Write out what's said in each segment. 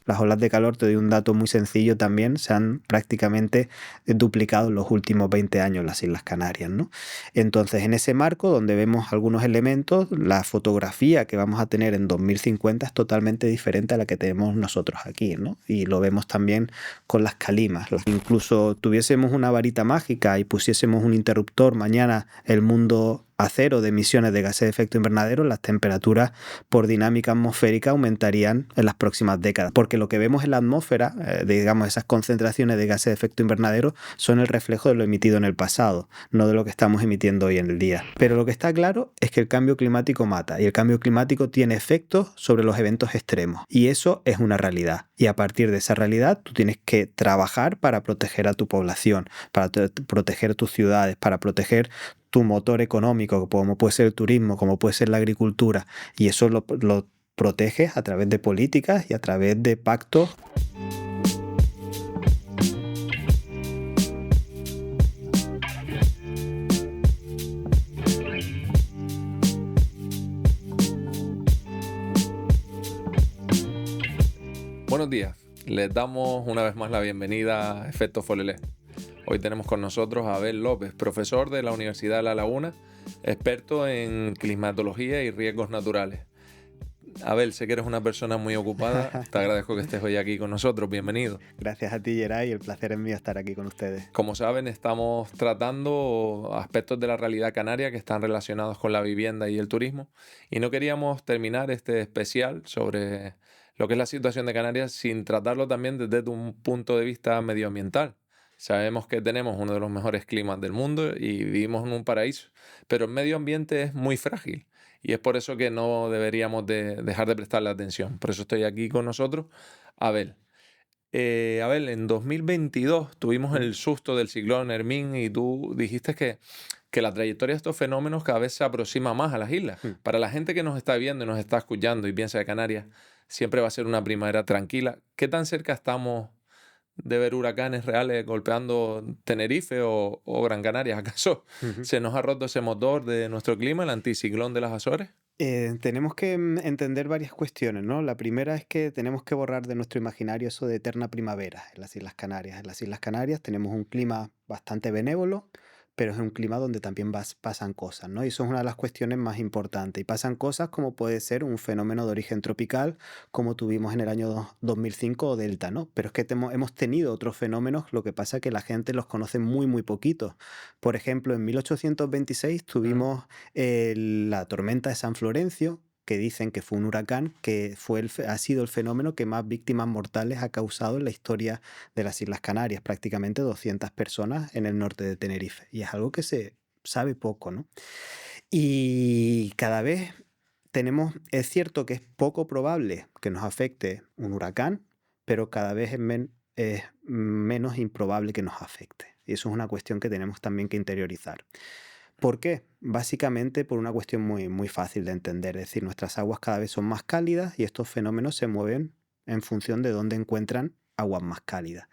Las olas de calor, te doy un dato muy sencillo también, se han prácticamente duplicado en los últimos 20 años las Islas Canarias, ¿no? Entonces, en ese marco donde vemos algunos elementos, la fotografía que vamos a tener en 2050 es totalmente diferente a la que tenemos nosotros aquí, ¿no? Y lo vemos también con las calimas. Incluso tuviésemos una varita mágica y pusiésemos un interruptor mañana, el mundo a cero de emisiones de gases de efecto invernadero, las temperaturas por dinámica atmosférica aumentarían en las próximas décadas. Porque lo que vemos en la atmósfera, digamos, esas concentraciones de gases de efecto invernadero, son el reflejo de lo emitido en el pasado, no de lo que estamos emitiendo hoy en el día. Pero lo que está claro es que el cambio climático mata, y el cambio climático tiene efectos sobre los eventos extremos. Y eso es una realidad. Y a partir de esa realidad, tú tienes que trabajar para proteger a tu población, para proteger tus ciudades, para proteger tu motor económico, como puede ser el turismo, como puede ser la agricultura, y eso lo proteges a través de políticas y a través de pactos. Buenos días, les damos una vez más la bienvenida a Efecto Folelé. Hoy tenemos con nosotros a Abel López, profesor de la Universidad de La Laguna, experto en climatología y riesgos naturales. Abel, sé que eres una persona muy ocupada, te agradezco que estés hoy aquí con nosotros, bienvenido. Gracias a ti, Geray, el placer es mío estar aquí con ustedes. Como saben, estamos tratando aspectos de la realidad canaria que están relacionados con la vivienda y el turismo, y no queríamos terminar este especial sobre lo que es la situación de Canarias sin tratarlo también desde un punto de vista medioambiental. Sabemos que tenemos uno de los mejores climas del mundo y vivimos en un paraíso, pero el medio ambiente es muy frágil y es por eso que no deberíamos de dejar de prestarle atención. Por eso estoy aquí con nosotros, Abel. Abel, en 2022 tuvimos el susto del ciclón Hermín y tú dijiste que la trayectoria de estos fenómenos cada vez se aproxima más a las islas. Para la gente que nos está viendo y nos está escuchando y piensa que Canarias siempre va a ser una primavera tranquila, ¿qué tan cerca estamos de ver huracanes reales golpeando Tenerife o Gran Canaria? ¿Acaso se nos ha roto ese motor de nuestro clima, el anticiclón de las Azores? Tenemos que entender varias cuestiones, ¿no? La primera es que tenemos que borrar de nuestro imaginario eso de eterna primavera en las Islas Canarias. En las Islas Canarias tenemos un clima bastante benévolo, pero es un clima donde también pasan cosas, ¿no? Y eso es una de las cuestiones más importantes. Y pasan cosas como puede ser un fenómeno de origen tropical, como tuvimos en el año 2005 o Delta, ¿no? Pero es que hemos tenido otros fenómenos, lo que pasa es que la gente los conoce muy, muy poquito. Por ejemplo, en 1826 tuvimos la tormenta de San Florencio, que dicen que fue un huracán, que ha sido el fenómeno que más víctimas mortales ha causado en la historia de las Islas Canarias, prácticamente 200 personas en el norte de Tenerife. Y es algo que se sabe poco, ¿no? Y cada vez es cierto que es poco probable que nos afecte un huracán, pero cada vez es menos improbable que nos afecte. Y eso es una cuestión que tenemos también que interiorizar. ¿Por qué? Básicamente por una cuestión muy, muy fácil de entender. Es decir, nuestras aguas cada vez son más cálidas y estos fenómenos se mueven en función de dónde encuentran aguas más cálidas.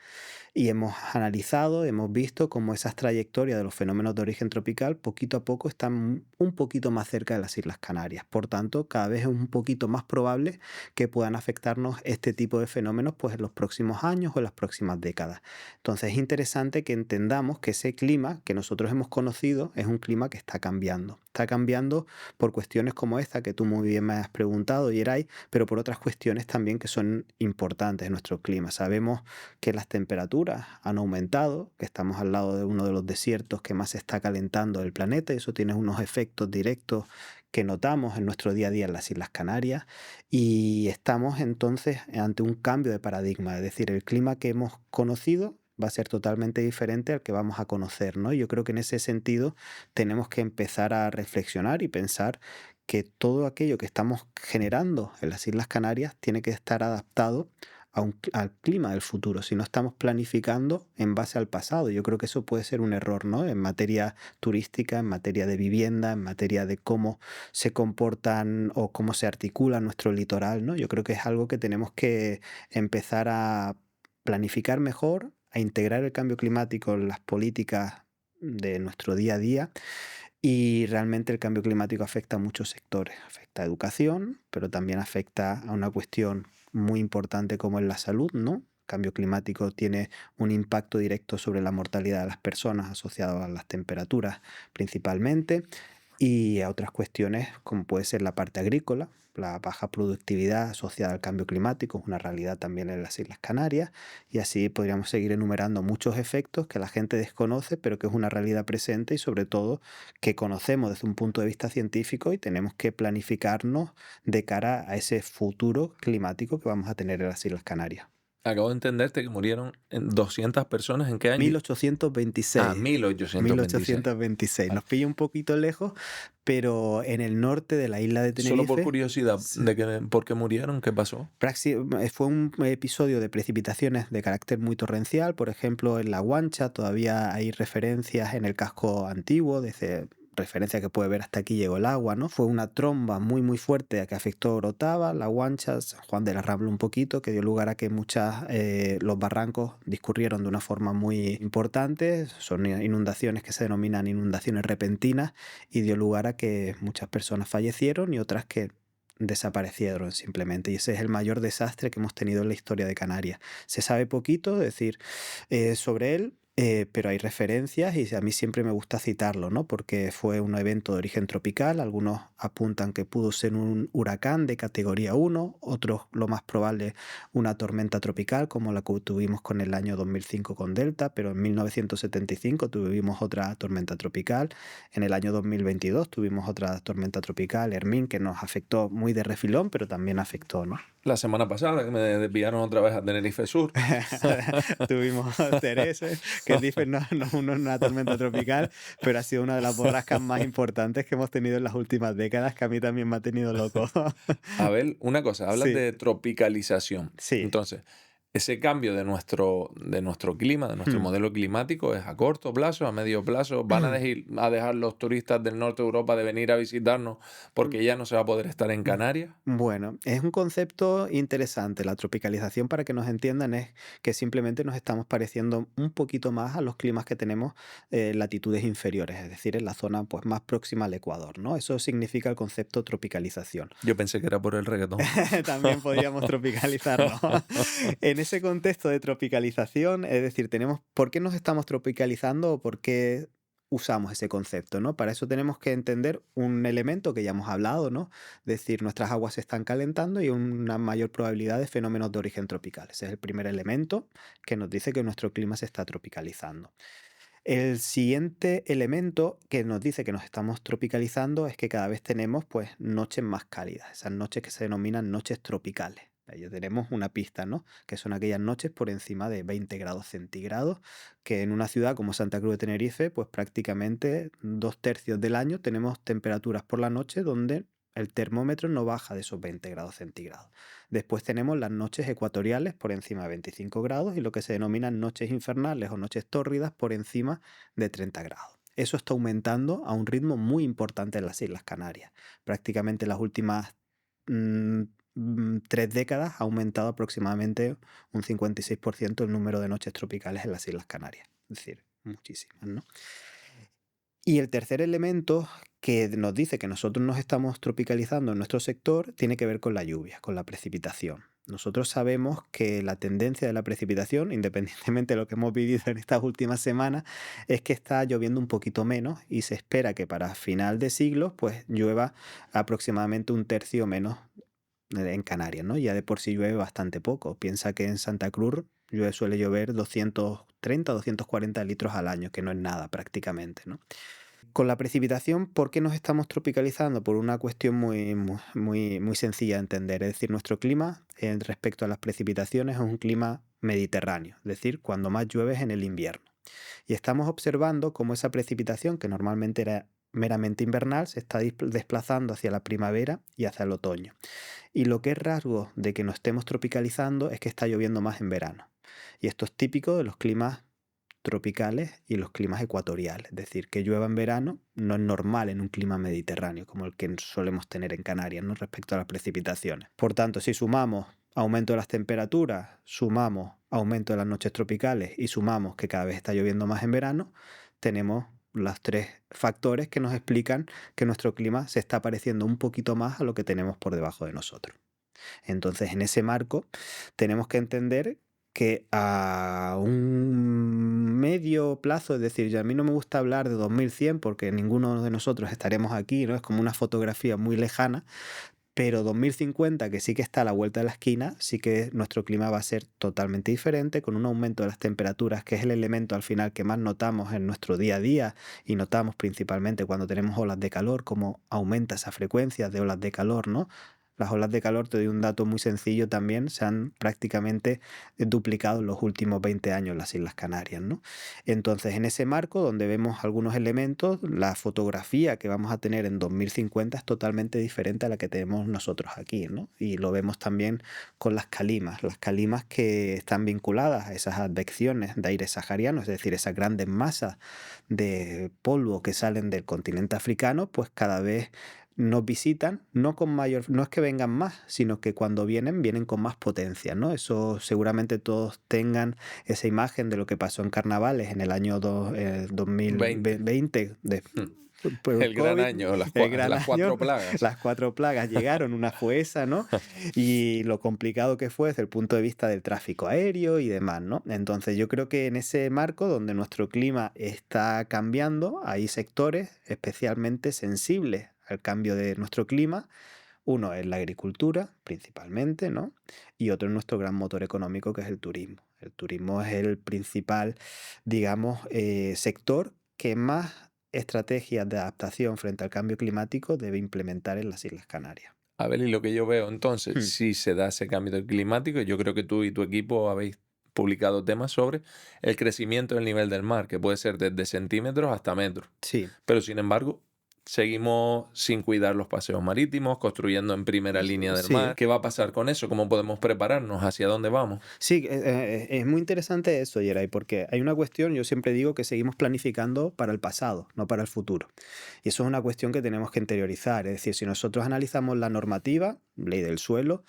Y hemos analizado, hemos visto cómo esas trayectorias de los fenómenos de origen tropical poquito a poco están un poquito más cerca de las Islas Canarias. Por tanto, cada vez es un poquito más probable que puedan afectarnos este tipo de fenómenos pues, en los próximos años o en las próximas décadas. Entonces es interesante que entendamos que ese clima que nosotros hemos conocido es un clima que está cambiando. Está cambiando por cuestiones como esta que tú muy bien me has preguntado, Yeray, pero por otras cuestiones también que son importantes en nuestro clima. Sabemos que las temperaturas han aumentado, que estamos al lado de uno de los desiertos que más se está calentando del planeta, y eso tiene unos efectos directos que notamos en nuestro día a día en las Islas Canarias, y estamos entonces ante un cambio de paradigma, es decir, el clima que hemos conocido va a ser totalmente diferente al que vamos a conocer, ¿no? Yo creo que en ese sentido tenemos que empezar a reflexionar y pensar que todo aquello que estamos generando en las Islas Canarias tiene que estar adaptado al clima del futuro, si no estamos planificando en base al pasado. Yo creo que eso puede ser un error, ¿no? En materia turística, en materia de vivienda, en materia de cómo se comportan o cómo se articula nuestro litoral, ¿no? Yo creo que es algo que tenemos que empezar a planificar mejor, a integrar el cambio climático en las políticas de nuestro día a día Y realmente el cambio climático afecta a muchos sectores. Afecta a educación, pero también afecta a una cuestión muy importante como es la salud, ¿no? El cambio climático tiene un impacto directo sobre la mortalidad de las personas asociado a las temperaturas principalmente y a otras cuestiones como puede ser la parte agrícola. La baja productividad asociada al cambio climático es una realidad también en las Islas Canarias y así podríamos seguir enumerando muchos efectos que la gente desconoce, pero que es una realidad presente y sobre todo que conocemos desde un punto de vista científico y tenemos que planificarnos de cara a ese futuro climático que vamos a tener en las Islas Canarias. Acabo de entenderte que murieron en 200 personas, ¿en qué año? Ah, 1826. 1826. 1826. Vale. Nos pilla un poquito lejos, pero en el norte de la isla de Solo por Tenerife curiosidad, ¿por qué murieron? ¿Qué pasó? Fue un episodio de precipitaciones de carácter muy torrencial, por ejemplo, en La Guancha todavía hay referencias en el casco antiguo, desde referencia que puede ver hasta aquí llegó el agua, ¿no? Fue una tromba muy muy fuerte que afectó a Orotava, La Guancha, San Juan de la Rambla un poquito, que dio lugar a que los barrancos discurrieron de una forma muy importante, son inundaciones que se denominan inundaciones repentinas y dio lugar a que muchas personas fallecieron y otras que desaparecieron simplemente. Y ese es el mayor desastre que hemos tenido en la historia de Canarias. Se sabe poquito, es decir, sobre él, pero hay referencias y a mí siempre me gusta citarlo, ¿no? Porque fue un evento de origen tropical, algunos apuntan que pudo ser un huracán de categoría 1, otros lo más probable una tormenta tropical como la que tuvimos con el año 2005 con Delta, pero en 1975 tuvimos otra tormenta tropical, en el año 2022 tuvimos otra tormenta tropical, Hermín, que nos afectó muy de refilón, pero también afectó, ¿no? La semana pasada que me desviaron otra vez a Tenerife Sur. Tuvimos Teresa, que dice no es una tormenta tropical, pero ha sido una de las borrascas más importantes que hemos tenido en las últimas décadas, que a mí también me ha tenido loco. A ver, una cosa, hablas Sí, de tropicalización. sí. Entonces, ese cambio de nuestro clima, de nuestro Hmm. modelo climático, es a corto plazo, a medio plazo. ¿Van a dejar los turistas del norte de Europa de venir a visitarnos porque ya no se va a poder estar en Canarias? Bueno, es un concepto interesante. La tropicalización, para que nos entiendan, es que simplemente nos estamos pareciendo un poquito más a los climas que tenemos en latitudes inferiores, es decir, en la zona pues, más próxima al Ecuador, ¿no? Eso significa el concepto tropicalización. Yo pensé que era por el reggaetón. También podríamos tropicalizarlo. En ese contexto de tropicalización, es decir, ¿por qué nos estamos tropicalizando o por qué usamos ese concepto, ¿no? Para eso tenemos que entender un elemento que ya hemos hablado, ¿no? Es decir, nuestras aguas se están calentando y una mayor probabilidad de fenómenos de origen tropical. Ese es el primer elemento que nos dice que nuestro clima se está tropicalizando. El siguiente elemento que nos dice que nos estamos tropicalizando es que cada vez tenemos pues noches más cálidas, esas noches que se denominan noches tropicales. Ahí ya tenemos una pista, ¿no? Que son aquellas noches por encima de 20 grados centígrados, que en una ciudad como Santa Cruz de Tenerife, pues prácticamente 2/3 del año tenemos temperaturas por la noche donde el termómetro no baja de esos 20 grados centígrados. Después tenemos las noches ecuatoriales por encima de 25 grados y lo que se denominan noches infernales o noches tórridas por encima de 30 grados. Eso está aumentando a un ritmo muy importante en las Islas Canarias. Prácticamente en las últimas 3 décadas ha aumentado aproximadamente un 56% el número de noches tropicales en las Islas Canarias. Es decir, muchísimas, ¿no? Y el tercer elemento que nos dice que nosotros nos estamos tropicalizando en nuestro sector tiene que ver con la lluvia, con la precipitación. Nosotros sabemos que la tendencia de la precipitación, independientemente de lo que hemos vivido en estas últimas semanas, es que está lloviendo un poquito menos y se espera que para final de siglo pues llueva aproximadamente un tercio menos en Canarias, ¿no? Ya de por sí llueve bastante poco. Piensa que en Santa Cruz suele llover 230, 240 litros al año, que no es nada prácticamente, ¿no? Con la precipitación, ¿por qué nos estamos tropicalizando? Por una cuestión muy sencilla de entender. Es decir, nuestro clima respecto a las precipitaciones es un clima mediterráneo, es decir, cuando más llueve es en el invierno. Y estamos observando cómo esa precipitación, que normalmente era meramente invernal, se está desplazando hacia la primavera y hacia el otoño. Y lo que es rasgo de que nos estemos tropicalizando es que está lloviendo más en verano. Y esto es típico de los climas tropicales y los climas ecuatoriales. Es decir, que llueva en verano no es normal en un clima mediterráneo como el que solemos tener en Canarias, ¿no? Respecto a las precipitaciones. Por tanto, si sumamos aumento de las temperaturas, sumamos aumento de las noches tropicales y sumamos que cada vez está lloviendo más en verano, tenemos los tres factores que nos explican que nuestro clima se está pareciendo un poquito más a lo que tenemos por debajo de nosotros. Entonces, en ese marco, tenemos que entender que a un medio plazo, es decir, a mí no me gusta hablar de 2100 porque ninguno de nosotros estaremos aquí, ¿no? Es como una fotografía muy lejana, pero 2050, que sí que está a la vuelta de la esquina, sí que nuestro clima va a ser totalmente diferente, con un aumento de las temperaturas, que es el elemento al final que más notamos en nuestro día a día y notamos principalmente cuando tenemos olas de calor, cómo aumenta esa frecuencia de olas de calor, ¿no? Las olas de calor, te doy un dato muy sencillo también, se han prácticamente duplicado en los últimos 20 años en las Islas Canarias, ¿no? Entonces, en ese marco donde vemos algunos elementos, la fotografía que vamos a tener en 2050 es totalmente diferente a la que tenemos nosotros aquí, ¿no? Y lo vemos también con las calimas que están vinculadas a esas advecciones de aire sahariano, es decir, esas grandes masas de polvo que salen del continente africano, pues cada vez nos visitan, no con mayor, no es que vengan más, sino que cuando vienen, vienen con más potencia, ¿no? Eso seguramente todos tengan esa imagen de lo que pasó en carnavales en el año 20. 2020, por el El gran COVID, año, el gran las año, cuatro plagas. las cuatro plagas llegaron, una fue esa, ¿no? Y lo complicado que fue desde el punto de vista del tráfico aéreo y demás, ¿no? Entonces yo creo que en ese marco donde nuestro clima está cambiando, hay sectores especialmente sensibles al cambio de nuestro clima. Uno es la agricultura, principalmente, ¿no? Y otro es nuestro gran motor económico, que es el turismo. El turismo es el principal, digamos, sector que más estrategias de adaptación frente al cambio climático debe implementar en las Islas Canarias. A ver, y lo que yo veo entonces, Hmm. si se da ese cambio climático, yo creo que tú y tu equipo habéis publicado temas sobre el crecimiento del nivel del mar, que puede ser desde centímetros hasta metros. Sí. Pero sin embargo, seguimos sin cuidar los paseos marítimos, construyendo en primera línea del Sí, mar. ¿Qué va a pasar con eso? ¿Cómo podemos prepararnos? ¿Hacia dónde vamos? sí, es muy interesante eso, Yeray, porque hay una cuestión, yo siempre digo que seguimos planificando para el pasado, no para el futuro. Y eso es una cuestión que tenemos que interiorizar. Es decir, si nosotros analizamos la normativa, ley del suelo,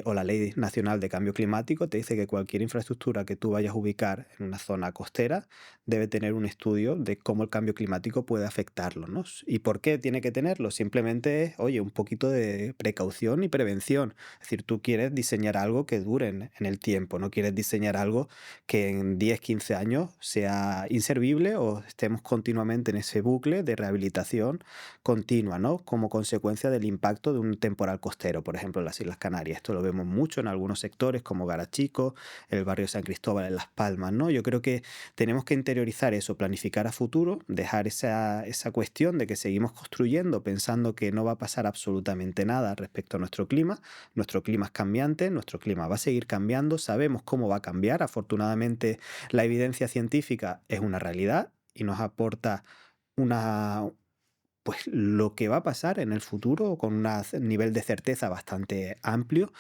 o la ley nacional de cambio climático, te dice que cualquier infraestructura que tú vayas a ubicar en una zona costera debe tener un estudio de cómo el cambio climático puede afectarlo, ¿no? ¿Y por qué tiene que tenerlo? Simplemente es, oye, un poquito de precaución y prevención. Es decir, tú quieres diseñar algo que dure en el tiempo, no quieres diseñar algo que en 10, 15 años sea inservible o estemos continuamente en ese bucle de rehabilitación continua, ¿no? Como consecuencia del impacto de un temporal costero, por ejemplo, en las Islas Canarias. Esto lo vemos mucho en algunos sectores como Garachico, el barrio San Cristóbal en Las Palmas, ¿no? Yo creo que tenemos que interiorizar eso, planificar a futuro, dejar esa cuestión de que seguimos construyendo pensando que no va a pasar absolutamente nada respecto a nuestro clima. Nuestro clima es cambiante, nuestro clima va a seguir cambiando, sabemos cómo va a cambiar. Afortunadamente, la evidencia científica es una realidad y nos aporta una, pues lo que va a pasar en el futuro con un nivel de certeza bastante amplio,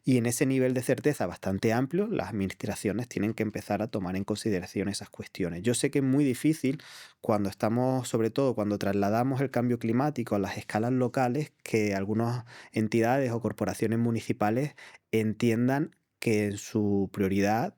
y en ese nivel de certeza bastante amplio las administraciones tienen que empezar a tomar en consideración esas cuestiones. Yo sé que es muy difícil cuando estamos, sobre todo cuando trasladamos el cambio climático a las escalas locales, que algunas entidades o corporaciones municipales entiendan que en su prioridad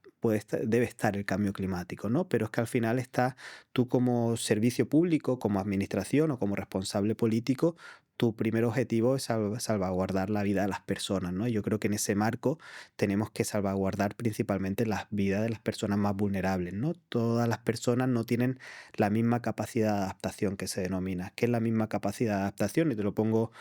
debe estar el cambio climático, ¿no? Pero es que al final está tú como servicio público, como administración o como responsable político, tu primer objetivo es salvaguardar la vida de las personas, ¿no? Yo creo que en ese marco tenemos que salvaguardar principalmente las vidas de las personas más vulnerables, ¿no? Todas las personas no tienen la misma capacidad de adaptación que se denomina. ¿Qué es la misma capacidad de adaptación? Y te lo pongo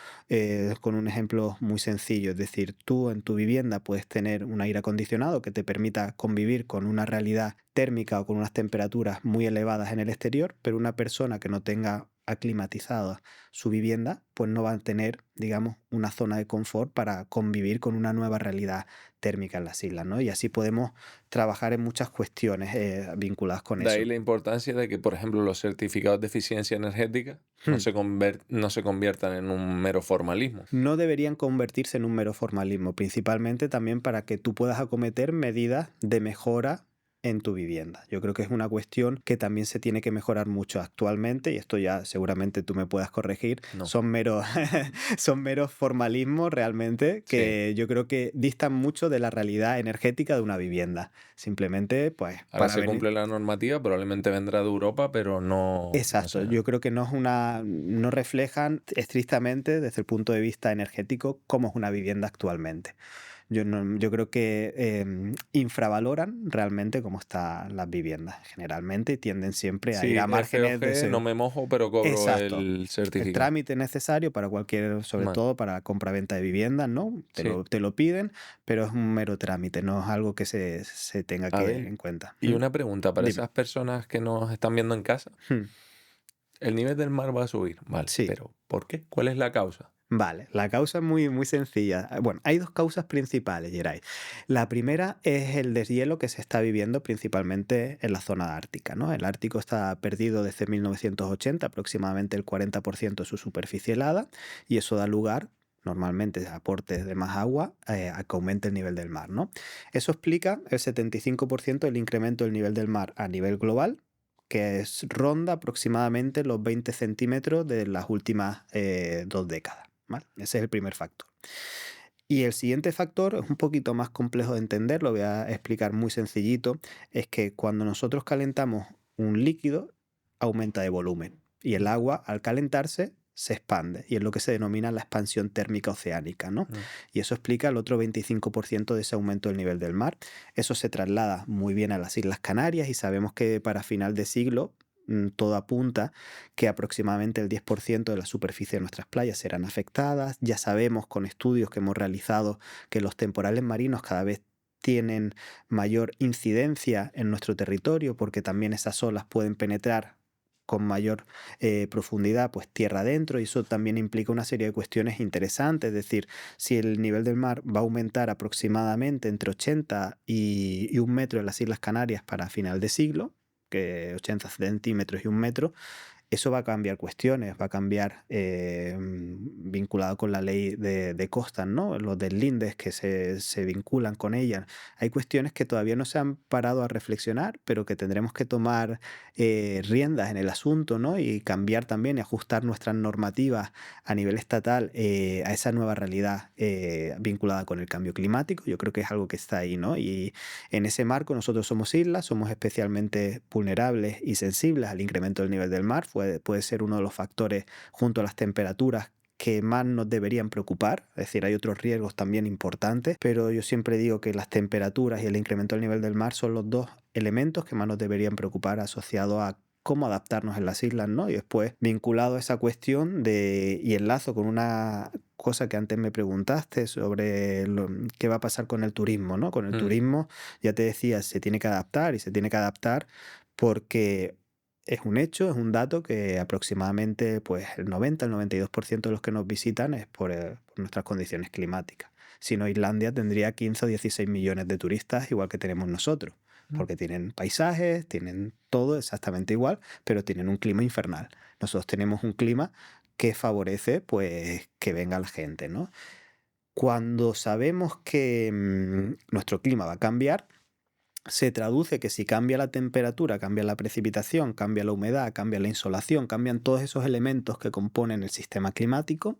con un ejemplo muy sencillo. Es decir, tú en tu vivienda puedes tener un aire acondicionado que te permita convivir con una realidad térmica o con unas temperaturas muy elevadas en el exterior, pero una persona que no tenga aclimatizada su vivienda, pues no va a tener, digamos, una zona de confort para convivir con una nueva realidad térmica en las islas, ¿no? Y así podemos trabajar en muchas cuestiones vinculadas con De ahí eso. la importancia de que, por ejemplo, los certificados de eficiencia energética Hmm. no se conviertan en un mero formalismo. No deberían convertirse en un mero formalismo, principalmente también para que tú puedas acometer medidas de mejora en tu vivienda. Yo creo que es una cuestión que también se tiene que mejorar mucho actualmente, y esto ya seguramente tú me puedas corregir, No, son meros, son meros formalismos realmente sí. que yo creo que distan mucho de la realidad energética de una vivienda. Simplemente, pues, Ahora para se venir. cumple la normativa, probablemente vendrá de Europa, pero no Exacto, sé. yo creo que no reflejan estrictamente desde el punto de vista energético cómo es una vivienda actualmente. Yo creo que infravaloran realmente cómo están las viviendas generalmente y tienden siempre a ir Sí, a márgenes de FOG, no ese. me mojo, pero cobro Exacto. el El certificado. trámite necesario para cualquier, sobre Vale, todo para compra-venta de viviendas, ¿no? sí. Te lo piden, pero es un mero trámite, no es algo que se tenga A que ver, en cuenta. y una pregunta para Dime. esas personas que nos están viendo en casa. Hmm, El nivel del mar va a subir, vale, Sí. pero ¿por qué? ¿Cuál es la causa? Vale, la causa es muy, muy sencilla. Bueno, hay dos causas principales, Geray. La primera es el deshielo que se está viviendo principalmente en la zona ártica, ¿no? El Ártico está perdido desde 1980, aproximadamente el 40% de su superficie helada, y eso da lugar normalmente a aportes de más agua a que aumente el nivel del mar, ¿no? Eso explica el 75% del incremento del nivel del mar a nivel global, ronda aproximadamente los 20 centímetros de las últimas 2 décadas. ¿Vale? Ese es el primer factor. Y el siguiente factor es un poquito más complejo de entender, lo voy a explicar muy sencillito, es que cuando nosotros calentamos un líquido, aumenta de volumen y el agua al calentarse se expande y es lo que se denomina la expansión térmica oceánica, ¿no? Mm, Y eso explica el otro 25% de ese aumento del nivel del mar. Eso se traslada muy bien a las Islas Canarias y sabemos que para final de siglo todo apunta que aproximadamente el 10% de la superficie de nuestras playas serán afectadas. Ya sabemos con estudios que hemos realizado que los temporales marinos cada vez tienen mayor incidencia en nuestro territorio porque también esas olas pueden penetrar con mayor profundidad, pues tierra adentro, y eso también implica una serie de cuestiones interesantes, es decir, si el nivel del mar va a aumentar aproximadamente entre 80 y 1 metro en las Islas Canarias para final de siglo, que 80 centímetros y 1 metro, eso va a cambiar cuestiones, va a cambiar vinculado con la ley de costas, ¿no? Los deslindes que se vinculan con ella. Hay cuestiones que todavía no se han parado a reflexionar, pero que tendremos que tomar riendas en el asunto, ¿no? Y cambiar también y ajustar nuestras normativas a nivel estatal a esa nueva realidad vinculada con el cambio climático. Yo creo que es algo que está ahí, ¿no? Y en ese marco nosotros somos islas, somos especialmente vulnerables y sensibles al incremento del nivel del mar. Puede ser uno de los factores junto a las temperaturas que más nos deberían preocupar, es decir, hay otros riesgos también importantes, pero yo siempre digo que las temperaturas y el incremento del nivel del mar son los dos elementos que más nos deberían preocupar asociados a cómo adaptarnos en las islas, ¿no? Y después, vinculado a esa cuestión y enlazo con una cosa que antes me preguntaste sobre qué va a pasar con el turismo, ¿no? Con el mm, turismo, ya te decía, se tiene que adaptar y se tiene que adaptar porque es un hecho, es un dato que aproximadamente pues, el 90, el 92% de los que nos visitan es por nuestras condiciones climáticas. Si no, Islandia tendría 15 o 16 millones de turistas, igual que tenemos nosotros, mm. porque tienen paisajes, tienen todo exactamente igual, pero tienen un clima infernal. Nosotros tenemos un clima que favorece pues, que venga la gente, ¿no? Cuando sabemos que nuestro clima va a cambiar, se traduce que si cambia la temperatura, cambia la precipitación, cambia la humedad, cambia la insolación, cambian todos esos elementos que componen el sistema climático,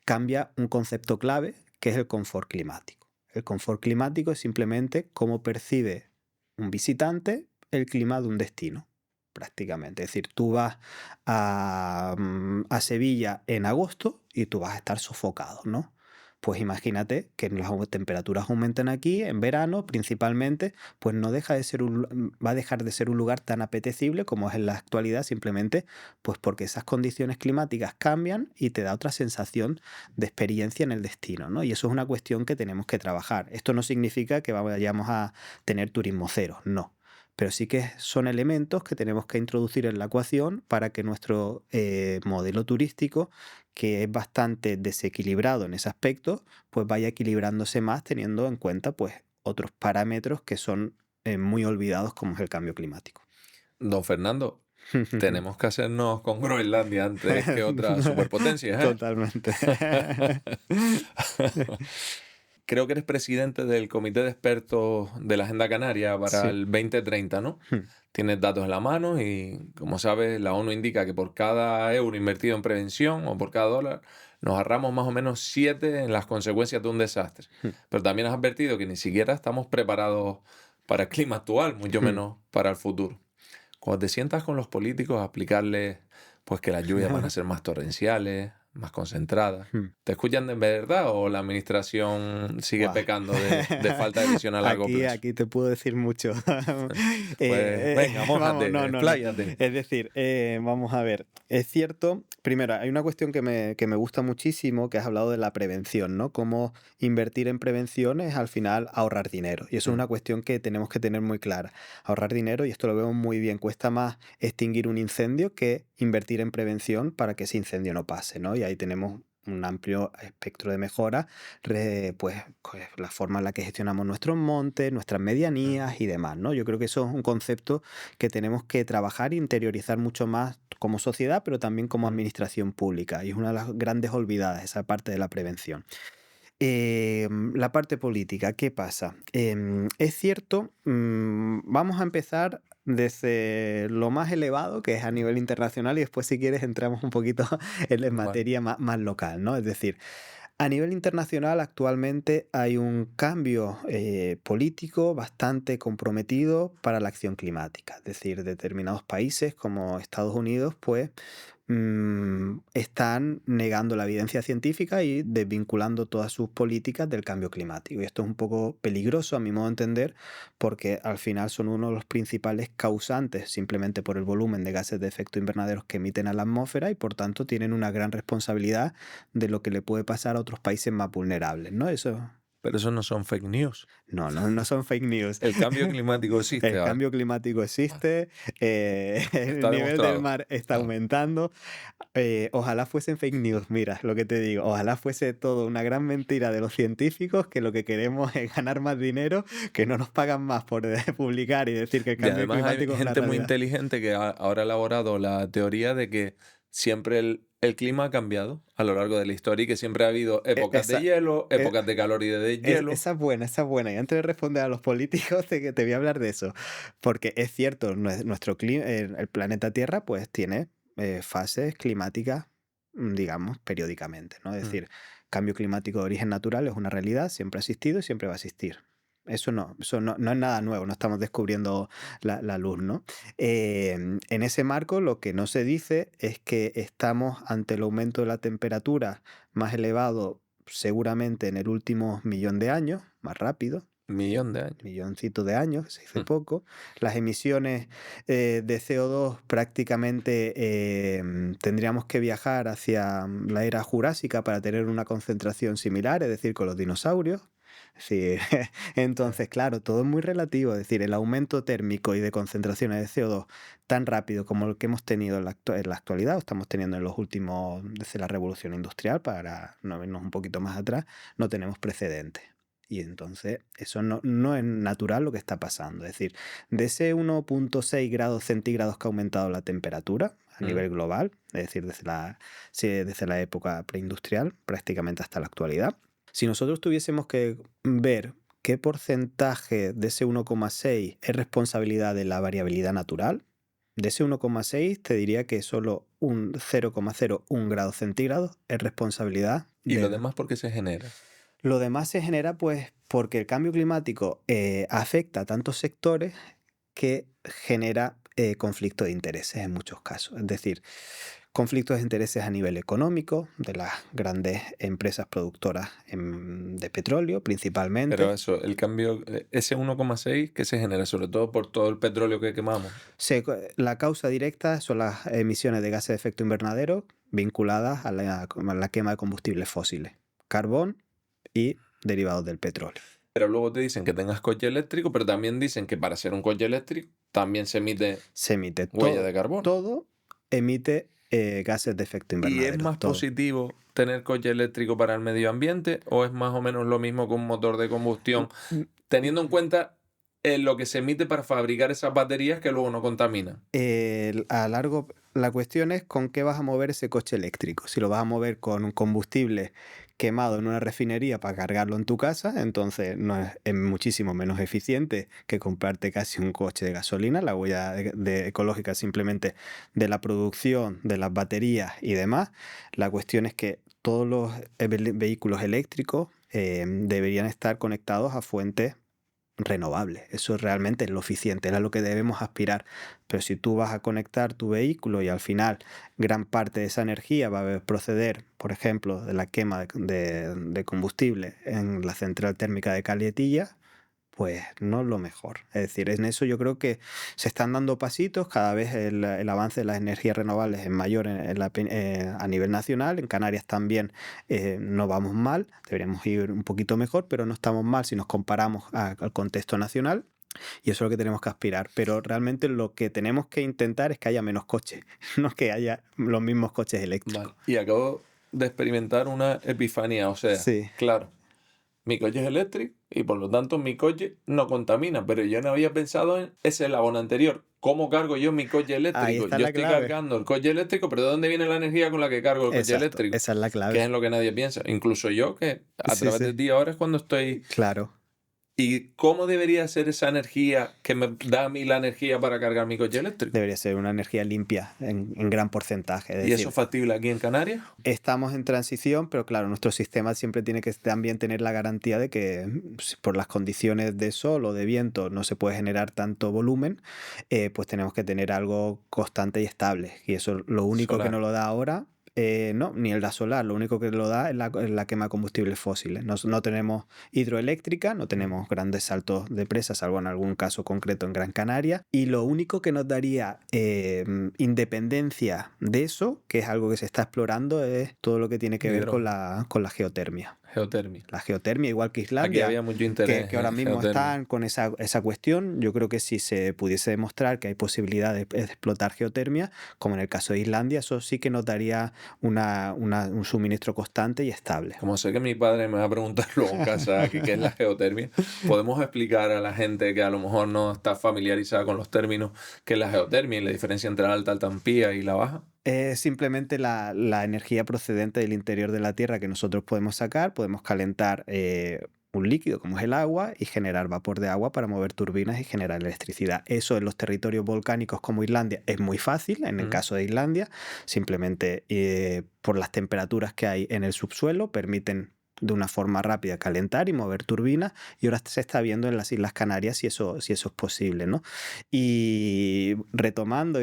cambia un concepto clave que es el confort climático. El confort climático es simplemente cómo percibe un visitante el clima de un destino, prácticamente. Es decir, tú vas a Sevilla en agosto y tú vas a estar sofocado, ¿no? Pues imagínate que las temperaturas aumentan aquí en verano principalmente, pues no deja de ser va a dejar de ser un lugar tan apetecible como es en la actualidad, simplemente pues porque esas condiciones climáticas cambian y te da otra sensación de experiencia en el destino, ¿no? Y eso es una cuestión que tenemos que trabajar. Esto no significa que vayamos a tener turismo cero, no. Pero sí que son elementos que tenemos que introducir en la ecuación para que nuestro modelo turístico, que es bastante desequilibrado en ese aspecto, pues vaya equilibrándose más teniendo en cuenta pues otros parámetros que son muy olvidados como es el cambio climático. Don Fernando, tenemos que hacernos con Groenlandia antes que otras superpotencias, ¿eh? Totalmente. creo que eres presidente del Comité de Expertos de la Agenda Canaria para Sí. el 2030, ¿no? Hmm. Tienes datos en la mano y, como sabes, la ONU indica que por cada euro invertido en prevención o por cada dólar, nos ahorramos más o menos 7 en las consecuencias de un desastre. Hmm. Pero también has advertido que ni siquiera estamos preparados para el clima actual, mucho Hmm. menos para el futuro. Cuando te sientas con los políticos a explicarles pues que las lluvias van a ser más torrenciales, más concentradas, Hmm. ¿te escuchan de verdad o la administración sigue Guau. pecando de falta de visión a largo Aquí, plazo? aquí te puedo decir mucho. Pues venga, Vamos, mójate, no, no, no. expláyate. Es decir, vamos a ver. Es cierto, primero, hay una cuestión que me gusta muchísimo, que has hablado de la prevención, ¿no? Cómo invertir en prevención es al final ahorrar dinero. Y eso es Mm, una cuestión que tenemos que tener muy clara. Ahorrar dinero, y esto lo vemos muy bien, cuesta más extinguir un incendio que invertir en prevención para que ese incendio no pase, ¿no? Y ahí tenemos un amplio espectro de mejora, pues la forma en la que gestionamos nuestros montes, nuestras mm, medianías y demás, ¿no? Yo creo que eso es un concepto que tenemos que trabajar e interiorizar mucho más como sociedad, pero también como mm. administración pública. Y es una de las grandes olvidadas, esa parte de la prevención. La parte política, ¿qué pasa? Es cierto, vamos a empezar desde lo más elevado, que es a nivel internacional, y después, si quieres, entramos un poquito en Vale. materia más local, ¿no? Es decir, a nivel internacional actualmente hay un cambio político bastante comprometido para la acción climática. Es decir, determinados países como Estados Unidos, pues están negando la evidencia científica y desvinculando todas sus políticas del cambio climático. Y esto es un poco peligroso, a mi modo de entender, porque al final son uno de los principales causantes, simplemente por el volumen de gases de efecto invernadero que emiten a la atmósfera, y por tanto tienen una gran responsabilidad de lo que le puede pasar a otros países más vulnerables, ¿no? Eso Pero eso no son fake news. no son fake news. El cambio climático existe, El ¿vale? cambio climático existe, el Está nivel del demostrado. mar está Ah, aumentando. Ojalá fuesen fake news, mira lo que te digo. Ojalá fuese todo una gran mentira de los científicos, que lo que queremos es ganar más dinero, que no nos pagan más por publicar y decir que el y cambio además hay climático es una gente muy realidad. inteligente que ahora ha elaborado la teoría de que siempre el clima ha cambiado a lo largo de la historia y que siempre ha habido E- épocas de Esa, hielo, e- épocas de calor y de deshielo. esa es buena, esa es buena. Y antes de responder a los políticos, te voy a hablar de eso. Porque es cierto, nuestro el planeta Tierra pues tiene fases climáticas, digamos, periódicamente, ¿no? Es Mm. decir, cambio climático de origen natural es una realidad, siempre ha existido y siempre va a existir. Eso no es nada nuevo, no estamos descubriendo la luz, ¿no? En ese marco, lo que no se dice es que estamos ante el aumento de la temperatura más elevado seguramente en el último millón de años, más rápido, Millón de años. milloncito de años, que se dice Mm. poco. Las emisiones de CO2 prácticamente tendríamos que viajar hacia la era jurásica para tener una concentración similar, es decir, con los dinosaurios. Es decir, entonces, claro, todo es muy relativo. Es decir, el aumento térmico y de concentraciones de CO2 tan rápido como el que hemos tenido en la actualidad, o estamos teniendo en los últimos, desde la revolución industrial, para no vernos un poquito más atrás, no tenemos precedentes. Y entonces eso no es natural lo que está pasando. Es decir, de ese 1,6 grados centígrados que ha aumentado la temperatura a Mm. nivel global, es decir, sí, desde la época preindustrial prácticamente hasta la actualidad, si nosotros tuviésemos que ver qué porcentaje de ese 1,6 es responsabilidad de la variabilidad natural, de ese 1,6 te diría que solo un 0,01 grados centígrados es responsabilidad ¿Y lo del... demás por qué se genera? Lo demás se genera pues porque el cambio climático afecta a tantos sectores que genera conflicto de intereses en muchos casos. Es decir, conflictos de intereses a nivel económico, de las grandes empresas productoras de petróleo Pero principalmente. eso, el cambio, ese 1,6 que se genera sobre todo por todo el petróleo que quemamos. La causa directa son las emisiones de gases de efecto invernadero vinculadas a la quema de combustibles fósiles, carbón y derivados del petróleo. Pero luego te dicen que tengas coche eléctrico, pero también dicen que para ser un coche eléctrico también se emite Se emite huella todo, de carbono. todo emite gases de efecto ¿Y es invernadero, más todo. positivo tener coche eléctrico para el medio ambiente o es más o menos lo mismo que un motor de combustión, Mm, teniendo en cuenta lo que se emite para fabricar esas baterías que luego no contaminan? la cuestión es con qué vas a mover ese coche eléctrico. Si lo vas a mover con un combustible quemado en una refinería para cargarlo en tu casa, entonces no es muchísimo menos eficiente que comprarte casi un coche de gasolina. La huella ecológica simplemente de la producción, de las baterías y demás. La cuestión es que todos los vehículos eléctricos deberían estar conectados a fuentes renovables. Eso realmente es lo eficiente, es a lo que debemos aspirar. Pero si tú vas a conectar tu vehículo y al final gran parte de esa energía va a proceder, por ejemplo, de la quema de combustible en la central térmica de Calhetilla, pues no es lo mejor. Es decir, en eso yo creo que se están dando pasitos, cada vez el avance de las energías renovables es mayor a nivel nacional, en Canarias también no vamos mal, deberíamos ir un poquito mejor, pero no estamos mal si nos comparamos al contexto nacional. Y eso es lo que tenemos que aspirar, pero realmente lo que tenemos que intentar es que haya menos coches, no que haya los mismos coches eléctricos. Vale. Y acabo de experimentar una epifanía, o sea, Sí, claro, mi coche es eléctrico y por lo tanto mi coche no contamina, pero yo no había pensado en ese eslabón anterior. ¿Cómo cargo yo mi coche ahí eléctrico? está Yo la estoy clave. cargando el coche eléctrico, pero ¿de dónde viene la energía con la que cargo el coche Exacto, eléctrico? esa es la Que es clave. en lo que nadie piensa. Incluso yo, que a Sí, través de sí, ti ahora es cuando estoy. claro. ¿Y cómo debería ser esa energía que me da a mí la energía para cargar mi coche eléctrico? Debería ser una energía limpia en gran porcentaje. Es ¿Y eso decir, es factible aquí en Canarias? estamos en transición, pero claro, nuestro sistema siempre tiene que también tener la garantía de que por las condiciones de sol o de viento no se puede generar tanto volumen, pues tenemos que tener algo constante y estable. Y eso lo único que Solar. nos lo da ahora, no, ni el da solar, lo único que lo da es la quema de combustibles fósiles. No tenemos hidroeléctrica, no tenemos grandes saltos de presa, salvo en algún caso concreto en Gran Canaria. Y lo único que nos daría independencia de eso, que es algo que se está explorando, es todo lo que tiene que ver Hidrógeno. con la geotermia. Geotermia. La geotermia, igual que Aquí Islandia, había mucho interés que ahora en mismo geotermia. están con esa cuestión. Yo creo que si se pudiese demostrar que hay posibilidad de explotar geotermia, como en el caso de Islandia, eso sí que nos daría un suministro constante y estable. Como sé que mi padre me va a preguntar luego en casa qué es la geotermia, podemos explicar a la gente que a lo mejor no está familiarizada con los términos qué es la geotermia y la diferencia entre la alta altampía y la baja. Es simplemente la energía procedente del interior de la Tierra que nosotros podemos sacar, podemos calentar un líquido como es el agua y generar vapor de agua para mover turbinas y generar electricidad. Eso en los territorios volcánicos como Islandia es muy fácil, en el Mm. caso de Islandia, simplemente por las temperaturas que hay en el subsuelo permiten de una forma rápida calentar y mover turbinas, y ahora se está viendo en las Islas Canarias si eso es posible, ¿no? Y retomando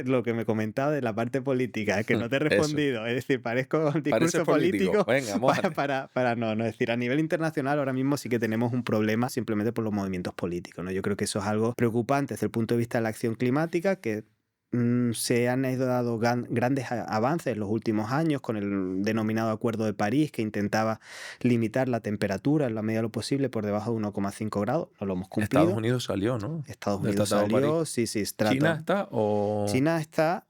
lo que me comentaba de la parte política, que no te he Eso. respondido, es decir, parezco un Parece discurso político. político Venga, mójate. no, es decir, a nivel internacional ahora mismo sí que tenemos un problema simplemente por los movimientos políticos, ¿no? Yo creo que eso es algo preocupante desde el punto de vista de la acción climática, que se han dado grandes avances en los últimos años con el denominado Acuerdo de París, que intentaba limitar la temperatura en la medida de lo posible por debajo de 1,5 grados. No lo hemos Estados cumplido. Unidos salió, ¿no? Estados Del Unidos Tratado de París. salió, sí, ¿China está o China está,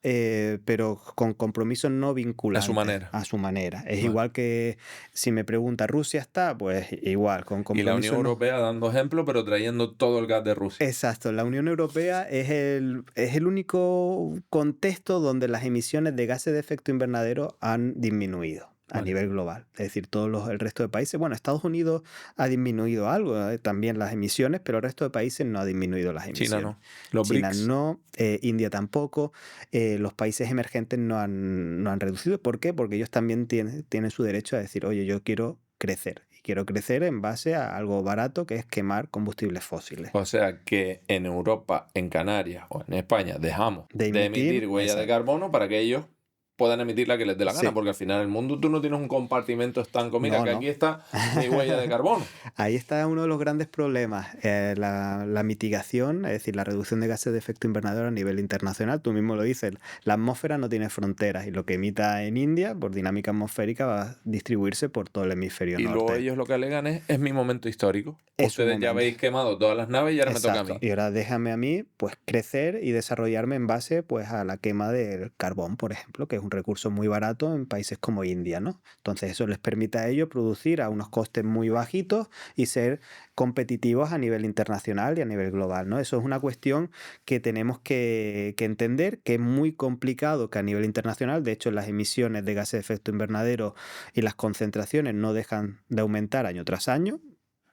pero con compromisos no a su vinculantes manera? a su manera. Es Vale. igual que si me pregunta, ¿Rusia está? Pues igual, con Y la Unión compromisos no. Europea dando ejemplo, pero trayendo todo el gas de Rusia. Exacto, la Unión Europea es el único contexto donde las emisiones de gases de efecto invernadero han disminuido a Vale. nivel global. Es decir, el resto de países, bueno, Estados Unidos ha disminuido algo, también las emisiones, pero el resto de países no ha disminuido las China emisiones. no. Los China BRICS. no, India tampoco, los países emergentes no han reducido. ¿Por qué? Porque ellos también tienen su derecho a decir, oye, yo quiero crecer. Y quiero crecer en base a algo barato que es quemar combustibles fósiles. O sea que en Europa, en Canarias o en España dejamos De de emitir huella de exacto. carbono para que ellos puedan emitir la que les dé la gana, Sí, porque al final el mundo tú no tienes un compartimento estanco. Mira, no, que aquí no. está mi huella de carbono. Ahí está uno de los grandes problemas, la mitigación, es decir, la reducción de gases de efecto invernadero a nivel internacional. Tú mismo lo dices, la atmósfera no tiene fronteras y lo que emita en India, por dinámica atmosférica, va a distribuirse por todo el hemisferio Y luego norte. ellos lo que alegan es mi momento histórico. Es su Ustedes ya momento. habéis quemado todas las naves y ahora me toca a Exacto. mí. Y ahora déjame a mí, pues, crecer y desarrollarme en base, pues, a la quema del carbón, por ejemplo, que es un recurso muy barato en países como India, ¿no? Entonces eso les permite a ellos producir a unos costes muy bajitos y ser competitivos a nivel internacional y a nivel global, ¿no? Eso es una cuestión que tenemos que entender, que es muy complicado que a nivel internacional, de hecho las emisiones de gases de efecto invernadero y las concentraciones no dejan de aumentar año tras año.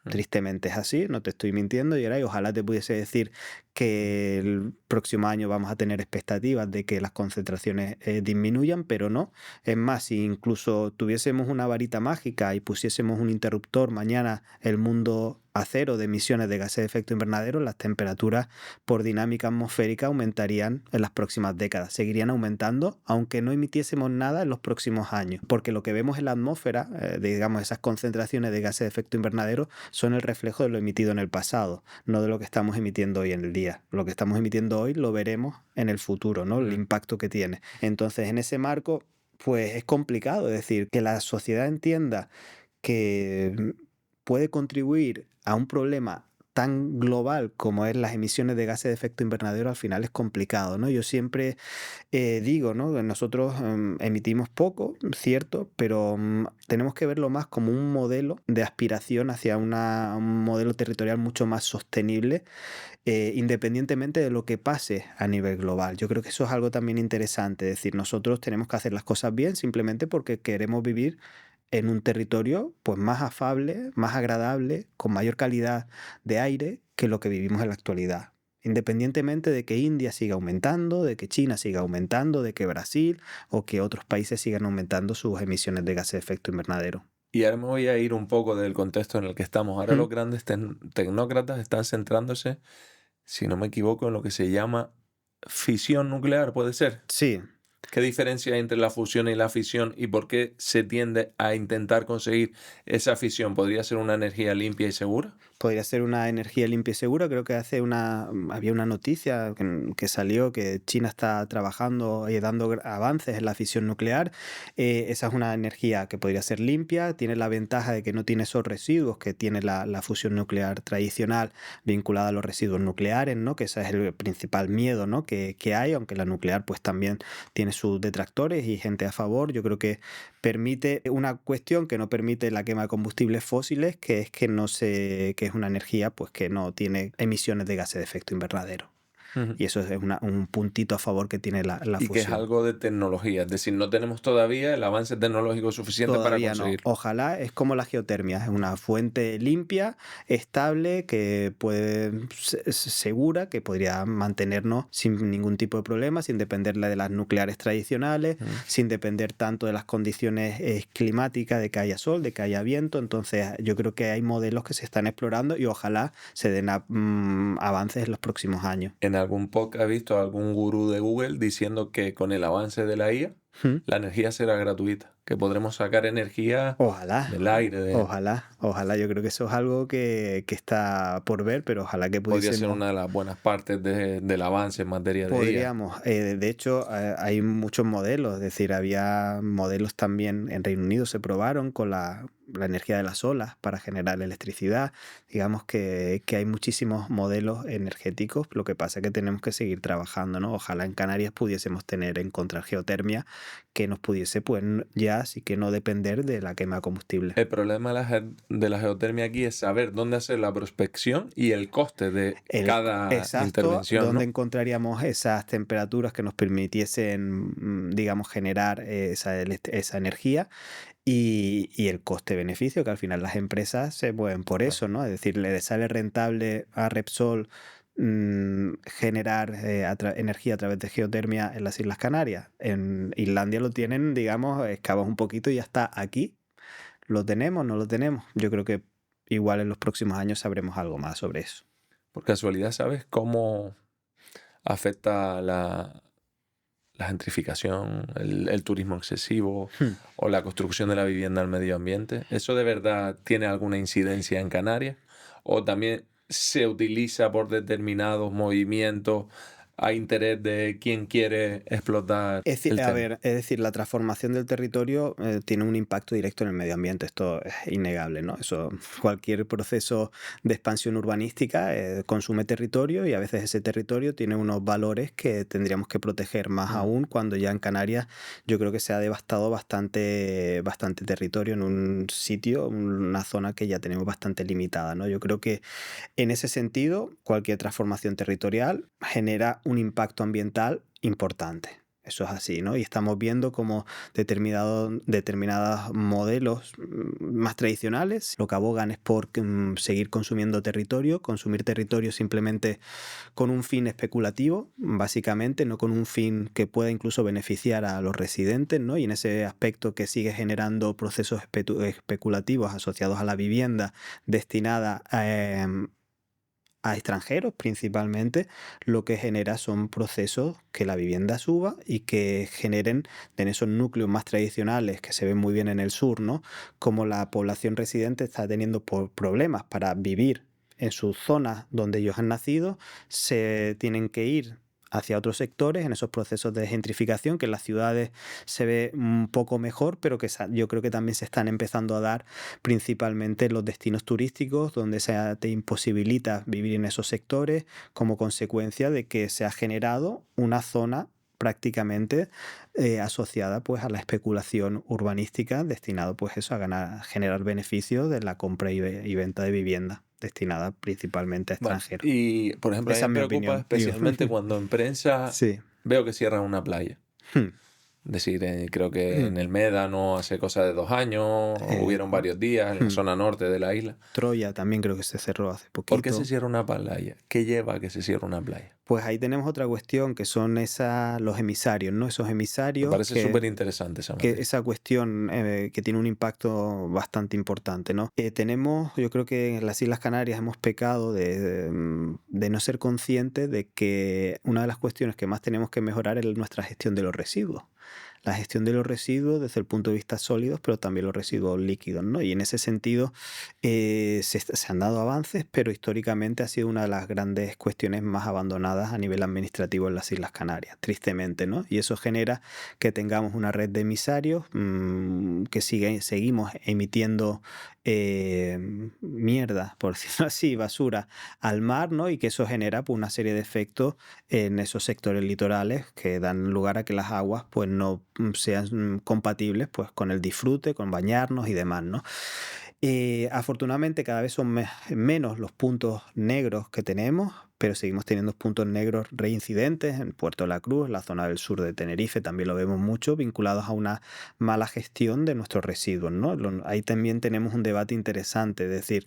Mm. Tristemente es así, no te estoy mintiendo, y ojalá te pudiese decir que el próximo año vamos a tener expectativas de que las concentraciones disminuyan, pero no. Es más, si incluso tuviésemos una varita mágica y pusiésemos un interruptor mañana, el mundo a cero de emisiones de gases de efecto invernadero, las temperaturas por dinámica atmosférica aumentarían en las próximas décadas, seguirían aumentando aunque no emitiésemos nada en los próximos años, porque lo que vemos en la atmósfera, digamos esas concentraciones de gases de efecto invernadero, son el reflejo de lo emitido en el pasado, no de lo que estamos emitiendo hoy en el día. Lo que estamos emitiendo hoy lo veremos en el futuro, ¿no? El Mm. impacto que tiene. Entonces, en ese marco, pues es complicado, es decir, que la sociedad entienda que puede contribuir a un problema tan global como es las emisiones de gases de efecto invernadero, al final es complicado, ¿no? Yo siempre digo, ¿no? Que nosotros emitimos poco, cierto, pero tenemos que verlo más como un modelo de aspiración hacia un modelo territorial mucho más sostenible, independientemente de lo que pase a nivel global. Yo creo que eso es algo también interesante, es decir, nosotros tenemos que hacer las cosas bien simplemente porque queremos vivir en un territorio pues más afable, más agradable, con mayor calidad de aire que lo que vivimos en la actualidad. Independientemente de que India siga aumentando, de que China siga aumentando, de que Brasil o que otros países sigan aumentando sus emisiones de gases de efecto invernadero. Y ahora me voy a ir un poco del contexto en el que estamos. Ahora Mm. los grandes tecnócratas están centrándose, si no me equivoco, en lo que se llama fisión nuclear, ¿puede ser? Sí. ¿Qué diferencia hay entre la fusión y la fisión y por qué se tiende a intentar conseguir esa fisión? ¿Podría ser una energía limpia y segura? Podría ser una energía limpia y segura. Creo que había una noticia que salió que China está trabajando y dando avances en la fisión nuclear. Esa es una energía que podría ser limpia, tiene la ventaja de que no tiene esos residuos que tiene la fusión nuclear tradicional vinculada a los residuos nucleares, ¿no? Que ese es el principal miedo, ¿no? que hay, aunque la nuclear pues también tiene sus detractores y gente a favor. Yo creo que permite una cuestión que no permite la quema de combustibles fósiles, que es que es una energía pues que no tiene emisiones de gases de efecto invernadero. Ujú. Y eso es un puntito a favor que tiene la Y que es fusión. algo de tecnología, es decir, no tenemos todavía el avance tecnológico suficiente para Todavía no. conseguir. Ojalá, es como la geotermia, es una fuente limpia, estable, que segura, que podría mantenernos sin ningún tipo de problema, sin depender de las nucleares tradicionales, Mm. sin depender tanto de las condiciones climáticas, de que haya sol, de que haya viento. Entonces, yo creo que hay modelos que se están explorando y ojalá se den avances en los próximos años. En algún podcast he visto a algún gurú de Google diciendo que con el avance de la IA, ¿Mm? la energía será gratuita, que podremos sacar energía Ojalá, del aire, ojalá. Yo creo que eso es algo que está por ver, pero ojalá que podría ser pudiésemos. una de las buenas partes del avance en materia de IA. Podríamos, de hecho, hay muchos modelos, es decir, había modelos también en Reino Unido, se probaron con la energía de las olas para generar electricidad. Digamos que hay muchísimos modelos energéticos, lo que pasa es que tenemos que seguir trabajando, ¿no? Ojalá en Canarias pudiésemos encontrar geotermia que nos pudiese, pues ya sí que no depender de la quema de combustible. El problema de la geotermia aquí es saber dónde hacer la prospección y el coste de cada Exacto, intervención, donde ¿no? encontraríamos esas temperaturas que nos permitiesen, digamos, generar esa energía y el coste-beneficio, que al final las empresas se mueven por Claro. eso, ¿no? Es decir, le sale rentable a Repsol generar energía a través de geotermia en las Islas Canarias. En Islandia lo tienen, digamos, excavas un poquito y ya está. Aquí lo tenemos, no lo tenemos. Yo creo que igual en los próximos años sabremos algo más sobre eso. Por casualidad, ¿sabes cómo afecta la gentrificación, el turismo excesivo Hmm. o la construcción de la vivienda al medio ambiente? ¿Eso de verdad tiene alguna incidencia en Canarias? ¿O también se utiliza por determinados movimientos a interés de quien quiere explotar el A tema. ver, es decir, la transformación del territorio tiene un impacto directo en el medio ambiente, esto es innegable, ¿no? Eso, cualquier proceso de expansión urbanística consume territorio y a veces ese territorio tiene unos valores que tendríamos que proteger más Mm. aún cuando ya en Canarias yo creo que se ha devastado bastante territorio en un sitio, una zona que ya tenemos bastante limitada, ¿no? Yo creo que en ese sentido, cualquier transformación territorial genera un impacto ambiental importante. Eso es así, ¿no? Y estamos viendo cómo determinados modelos más tradicionales lo que abogan es por seguir consumiendo territorio, consumir territorio simplemente con un fin especulativo, básicamente, no con un fin que pueda incluso beneficiar a los residentes, ¿no? Y en ese aspecto que sigue generando procesos especulativos asociados a la vivienda destinada a extranjeros principalmente, lo que genera son procesos que la vivienda suba y que generen en esos núcleos más tradicionales que se ven muy bien en el sur, ¿no? Como la población residente está teniendo problemas para vivir en sus zonas donde ellos han nacido, se tienen que ir hacia otros sectores en esos procesos de gentrificación que en las ciudades se ve un poco mejor, pero que yo creo que también se están empezando a dar principalmente en los destinos turísticos, donde te imposibilita vivir en esos sectores como consecuencia de que se ha generado una zona prácticamente asociada pues a la especulación urbanística destinado pues eso a generar beneficios de la compra y venta de vivienda destinada principalmente a Vale. extranjeros. Y, por ejemplo, a mí Esa me es mi preocupa opinión, digo. especialmente cuando en prensa Sí. veo que cierran una playa. Hmm. Es decir, creo que Hmm. en el Médano hace cosa de 2 años, Eh, hubieron varios días en la hmm. zona norte de la isla. Troya también creo que se cerró hace ¿Por qué se poquito. cierra una playa? ¿Qué lleva a que se cierre una playa? Pues ahí tenemos otra cuestión que son los emisarios, ¿no? Esos Me emisarios parece súper interesante esa que materia. esa cuestión que tiene un impacto bastante importante, ¿no? Yo creo que en las Islas Canarias hemos pecado de no ser conscientes de que una de las cuestiones que más tenemos que mejorar es nuestra gestión de los residuos. La gestión de los residuos desde el punto de vista sólidos, pero también los residuos líquidos, ¿no? Y en ese sentido se han dado avances, pero históricamente ha sido una de las grandes cuestiones más abandonadas a nivel administrativo en las Islas Canarias, tristemente, ¿no? Y eso genera que tengamos una red de emisarios que seguimos emitiendo mierda, por decirlo así, basura al mar, ¿no? Y que eso genera pues, una serie de efectos en esos sectores litorales que dan lugar a que las aguas pues no sean compatibles pues con el disfrute, con bañarnos y demás, ¿no? Afortunadamente cada vez son menos los puntos negros que tenemos, pero seguimos teniendo puntos negros reincidentes en Puerto de la Cruz, en la zona del sur de Tenerife, también lo vemos mucho, vinculados a una mala gestión de nuestros residuos, ¿no? Ahí también tenemos un debate interesante, es decir,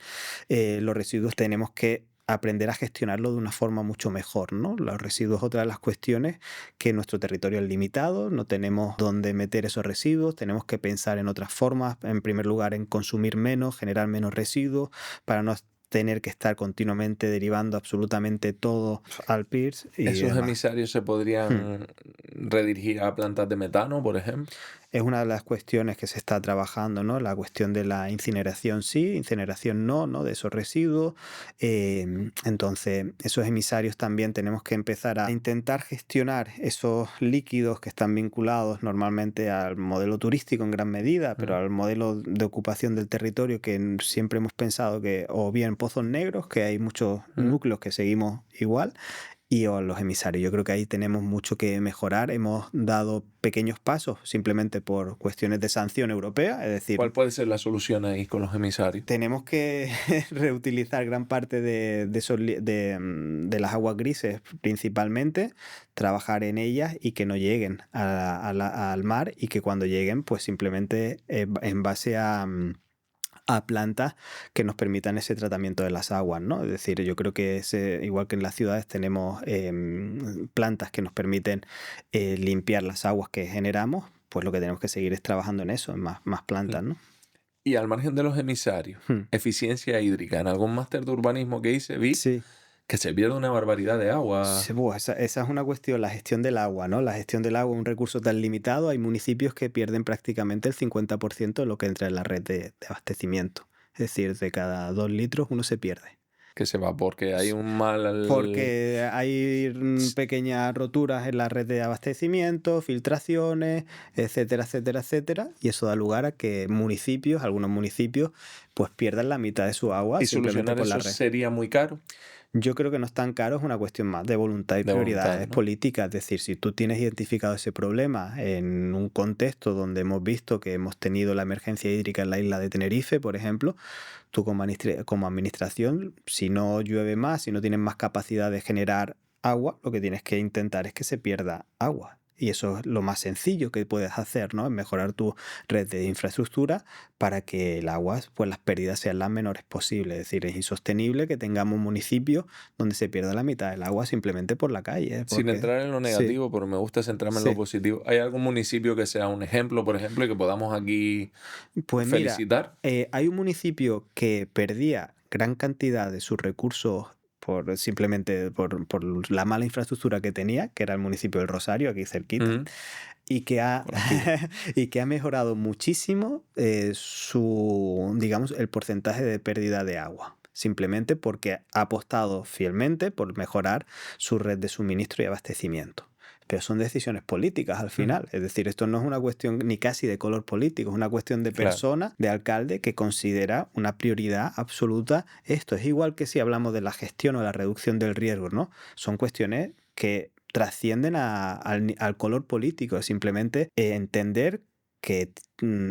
los residuos tenemos que aprender a gestionarlo de una forma mucho mejor, ¿no? Los residuos es otra de las cuestiones que nuestro territorio es limitado, no tenemos dónde meter esos residuos, tenemos que pensar en otras formas, en primer lugar en consumir menos, generar menos residuos, para no tener que estar continuamente derivando absolutamente todo al PIRS y ¿Esos demás. emisarios se podrían redirigir a plantas de metano, por ejemplo? Es una de las cuestiones que se está trabajando, ¿no? La cuestión de la incineración sí, incineración no, ¿no? De esos residuos. Entonces, esos emisarios también tenemos que empezar a intentar gestionar esos líquidos que están vinculados normalmente al modelo turístico en gran medida, pero al modelo de ocupación del territorio que siempre hemos pensado que o bien pozos negros, que hay muchos núcleos que seguimos igual, y o los emisarios. Yo creo que ahí tenemos mucho que mejorar. Hemos dado pequeños pasos simplemente por cuestiones de sanción europea, es decir, ¿Cuál puede ser la solución ahí con los emisarios? tenemos que reutilizar gran parte de las aguas grises principalmente, trabajar en ellas y que no lleguen al mar y que cuando lleguen pues simplemente en base a plantas que nos permitan ese tratamiento de las aguas, ¿no? Es decir, yo creo que igual que en las ciudades tenemos plantas que nos permiten limpiar las aguas que generamos, pues lo que tenemos que seguir es trabajando en eso, en más plantas, ¿no? Y al margen de los emisarios, eficiencia hídrica, en algún máster de urbanismo que hice vi Sí. que se pierde una barbaridad de agua. Sí, esa es una cuestión, la gestión del agua, ¿no? La gestión del agua es un recurso tan limitado, hay municipios que pierden prácticamente el 50% de lo que entra en la red de abastecimiento. Es decir, de cada 2 litros uno se pierde. que se va porque hay un mal... Porque hay pequeñas roturas en la red de abastecimiento, filtraciones, etcétera, etcétera, etcétera, y eso da lugar a que municipios, algunos municipios, pues pierdan la mitad de su agua Y simplemente solucionar por la eso red. sería muy caro, Yo creo que no es tan caro, es una cuestión más de voluntad y de voluntad, prioridades ¿no? políticas. Es decir, si tú tienes identificado ese problema en un contexto donde hemos visto que hemos tenido la emergencia hídrica en la isla de Tenerife, por ejemplo, tú como administración, si no llueve más, si no tienes más capacidad de generar agua, lo que tienes que intentar es que se pierda agua. Y eso es lo más sencillo que puedes hacer, ¿no? Es mejorar tu red de infraestructura para que el agua, pues las pérdidas sean las menores posibles. Es decir, es insostenible que tengamos municipios donde se pierda la mitad del agua simplemente por la calle, ¿eh? Sin Porque entrar en lo sí, negativo, pero me gusta centrarme en lo sí. positivo. ¿Hay algún municipio que sea un ejemplo, por ejemplo, y que podamos aquí Pues mira, felicitar? hay un municipio que perdía gran cantidad de sus recursos simplemente por la mala infraestructura que tenía, que era el municipio del Rosario, aquí cerquita, Ujú, y que ha, conocido. y que ha mejorado muchísimo digamos, el porcentaje de pérdida de agua. Simplemente porque ha apostado fielmente por mejorar su red de suministro y abastecimiento. Pero son decisiones políticas al Ujú, final. Es decir, esto no es una cuestión ni casi de color político, es una cuestión de claro. persona, de alcalde, que considera una prioridad absoluta esto. Es igual que si hablamos de la gestión o la reducción del riesgo, ¿no? Son cuestiones que trascienden al color político, es simplemente entender que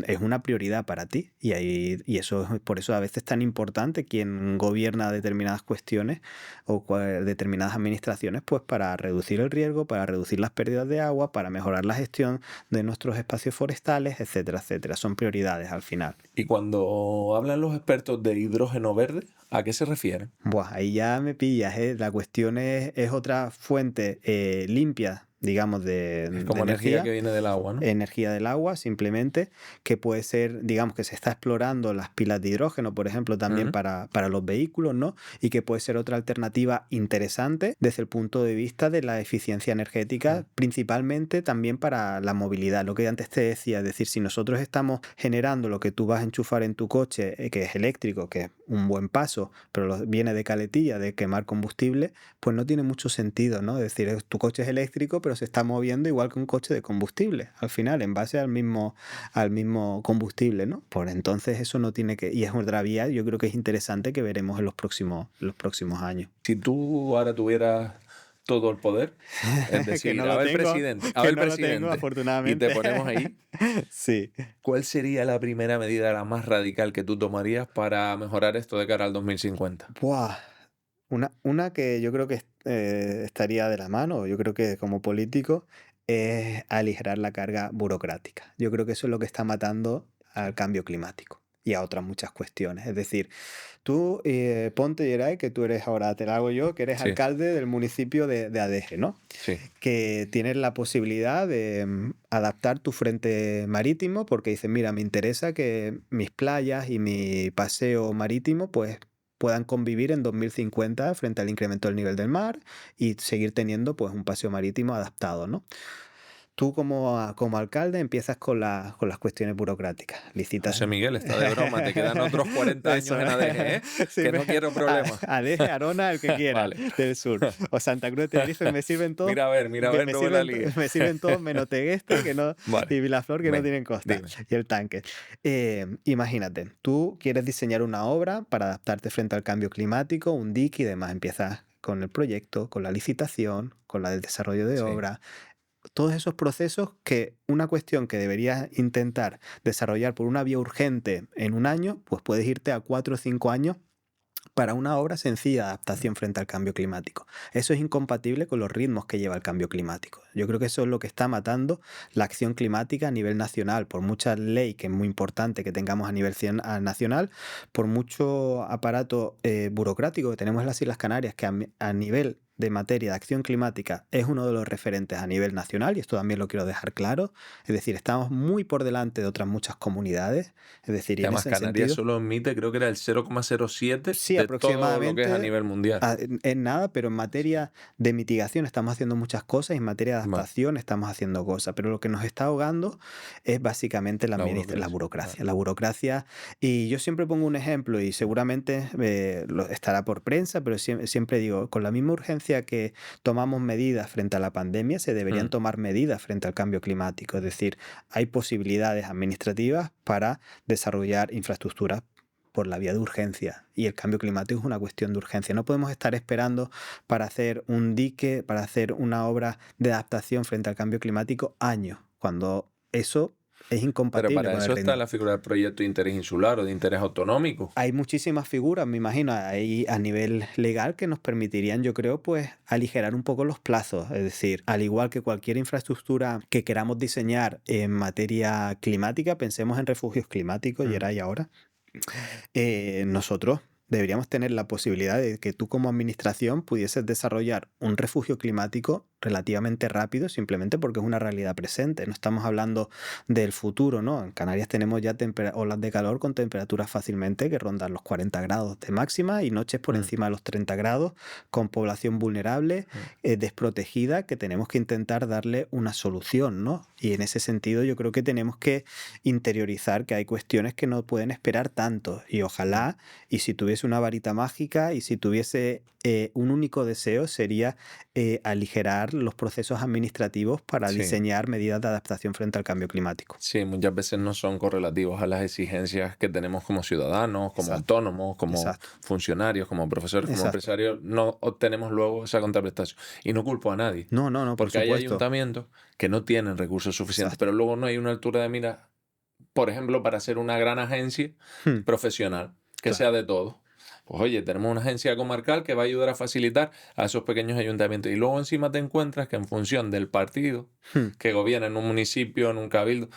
es una prioridad para ti y eso es por eso a veces es tan importante quien gobierna determinadas cuestiones o determinadas administraciones, pues para reducir el riesgo, para reducir las pérdidas de agua, para mejorar la gestión de nuestros espacios forestales, etcétera, etcétera. Son prioridades al final. Y cuando hablan los expertos de hidrógeno verde, ¿a qué se refieren? Buah, ahí ya me pillas, ¿eh? La cuestión es otra fuente limpia, digamos, Es de como energía que energía, viene del agua, ¿no? energía del agua, simplemente, que puede ser, digamos, que se está explorando las pilas de hidrógeno, por ejemplo, también Ujú, para los vehículos, ¿no? Y que puede ser otra alternativa interesante desde el punto de vista de la eficiencia ujú. energética, principalmente también para la movilidad. Lo que antes te decía, es decir, si nosotros estamos generando lo que tú vas a enchufar en tu coche, que es eléctrico, que es un buen paso, pero viene de caletilla, de quemar combustible, pues no tiene mucho sentido, ¿no? Es decir, tu coche es eléctrico, pero se está moviendo igual que un coche de combustible, al final, en base al mismo combustible, ¿no? Por entonces eso no tiene que... Y es otra vía, yo creo que es interesante que veremos en los próximos años. Si tú ahora tuvieras todo el poder, es Que no decir, lo tengo, a que ver no lo tengo, presidente, y te afortunadamente. ponemos ahí, Sí. ¿cuál sería la primera medida, la más radical que tú tomarías para mejorar esto de cara al 2050? Buah. Una que yo creo que estaría de la mano, yo creo que como político, es aligerar la carga burocrática. Yo creo que eso es lo que está matando Sí. al cambio climático y a otras muchas cuestiones. Es decir, tú ponte, Geray, que tú eres ahora, te la hago yo, que eres Sí, alcalde del municipio de Adeje, ¿no? sí. Que tienes la posibilidad de adaptar tu frente marítimo porque dices, mira, me interesa que mis playas y mi paseo marítimo pues puedan convivir en 2050 frente al incremento del nivel del mar y seguir teniendo pues un paseo marítimo adaptado, ¿no? Tú como alcalde empiezas con las cuestiones burocráticas, licitas. José Miguel, está de broma, te quedan otros 40 años Eso, en ADG, ¿eh? sí, Que no quiero problemas. Adeje, Arona, el que quiera, Vale. del sur. O Santa Cruz de Tenerife, me sirven todos, Mira a ver, no me la líes. me sirven todos menos Tegueste que no, Vale, y Vilaflor que no venga, tienen costa, dime. y el tanque. Imagínate, tú quieres diseñar una obra para adaptarte frente al cambio climático, un dique y demás. Empiezas con el proyecto, con la licitación, con el desarrollo de Sí. obra, todos esos procesos que una cuestión que deberías intentar desarrollar por una vía urgente en un año, pues puedes irte a 4 o 5 años para una obra sencilla de adaptación frente al cambio climático. Eso es incompatible con los ritmos que lleva el cambio climático. Yo creo que eso es lo que está matando la acción climática a nivel nacional, por mucha ley que es muy importante que tengamos a nivel nacional, por mucho aparato burocrático que tenemos en las Islas Canarias, que a nivel de materia de acción climática es uno de los referentes a nivel nacional, y esto también lo quiero dejar claro. Es decir, estamos muy por delante de otras muchas comunidades. Es decir, y Y en además ese Canarias sentido, solo emite, creo que era el 0,07 sí, de todo lo que es a aproximadamente nivel mundial. en nada, pero en materia de mitigación estamos haciendo muchas cosas y en materia de Vale, adaptación estamos haciendo cosas, pero lo que nos está ahogando es básicamente la la burocracia. burocracia. Vale. La burocracia, y yo siempre pongo un ejemplo y seguramente estará por prensa, pero siempre digo, con la misma urgencia que tomamos medidas frente a la pandemia, se deberían Mm, tomar medidas frente al cambio climático. Es decir, hay posibilidades administrativas para desarrollar infraestructuras por la vía de urgencia, y el cambio climático es una cuestión de urgencia. No podemos estar esperando para hacer un dique, para hacer una obra de adaptación frente al cambio climático años, cuando eso es Pero incompatible para con el eso está ritmo. la figura del proyecto de interés insular o de interés autonómico. Hay muchísimas figuras, me imagino, ahí a nivel legal que nos permitirían, yo creo, pues aligerar un poco los plazos. Es decir, al igual que cualquier infraestructura que queramos diseñar en materia climática, pensemos en refugios climáticos, y Mm. era y ahora. Nosotros deberíamos tener la posibilidad de que tú como administración pudieses desarrollar un refugio climático relativamente rápido, simplemente porque es una realidad presente. No estamos hablando del futuro, ¿no? En Canarias tenemos ya olas de calor con temperaturas fácilmente que rondan los 40 grados de máxima y noches por Mm, encima de los 30 grados, con población vulnerable, mm. desprotegida, que tenemos que intentar darle una solución, ¿no? Y en ese sentido yo creo que tenemos que interiorizar que hay cuestiones que no pueden esperar tanto, y Mm. ojalá, y si tuviese una varita mágica y si tuviese un único deseo, sería aligerar los procesos administrativos para Sí, diseñar medidas de adaptación frente al cambio climático. sí, muchas veces no son correlativos a las exigencias que tenemos como ciudadanos, como Exacto, autónomos, como exacto, funcionarios, como profesores, como exacto. empresarios. No obtenemos luego esa contraprestación. Y no culpo a nadie, No, no, no, por porque hay supuesto. ayuntamientos que no tienen recursos suficientes, Exacto. pero luego no hay una altura de mira, por ejemplo, para ser una gran agencia Hmm, profesional, que sea claro. de todo. Pues oye, tenemos una agencia comarcal que va a ayudar a facilitar a esos pequeños ayuntamientos. Y luego encima te encuentras que en función del partido Hmm, que gobierna en un municipio, en un cabildo,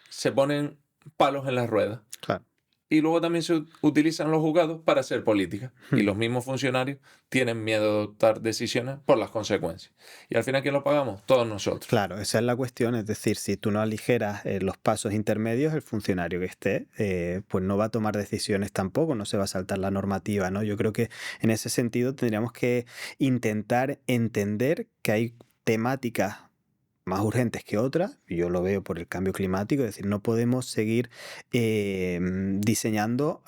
se ponen palos en las ruedas. claro. Y luego también se utilizan los juzgados para hacer política. Y Hmm. los mismos funcionarios tienen miedo de adoptar decisiones por las consecuencias. Y al final, ¿quién lo pagamos? Todos nosotros. Claro, esa es la cuestión. Es decir, si tú no aligeras los pasos intermedios, el funcionario que esté, pues no va a tomar decisiones tampoco, no se va a saltar la normativa, ¿no? Yo creo que en ese sentido tendríamos que intentar entender que hay temáticas más urgentes que otras, y yo lo veo por el cambio climático. Es decir, no podemos seguir diseñando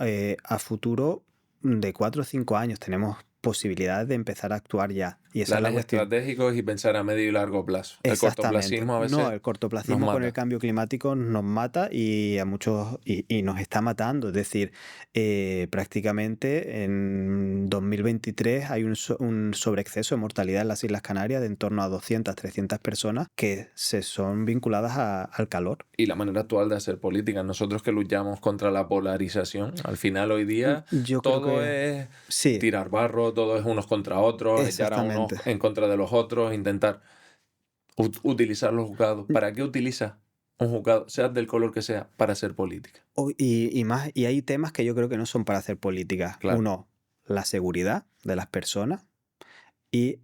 a futuro de 4 o 5 años. Tenemos posibilidades de empezar a actuar ya, y esa es la Planes cuestión. estratégicos y pensar a medio y largo plazo. El Exactamente. cortoplacismo a No, veces el nos cortoplacismo con el mata. cambio climático nos mata, y a muchos y nos está matando. Es decir, prácticamente en 2023 hay un sobreexceso de mortalidad en las Islas Canarias de en torno a 200, 300 personas que se son vinculadas al calor. Y la manera actual de hacer política. Nosotros que luchamos contra la polarización, al final hoy día Yo creo todo que es sí, tirar barro, todo es unos contra otros, echar a unos exactamente. en contra de los otros, intentar utilizar los juzgados. ¿Para qué utiliza un juzgado, sea del color que sea, para hacer política? Y hay temas que yo creo que no son para hacer política. Claro. Uno, la seguridad de las personas. Y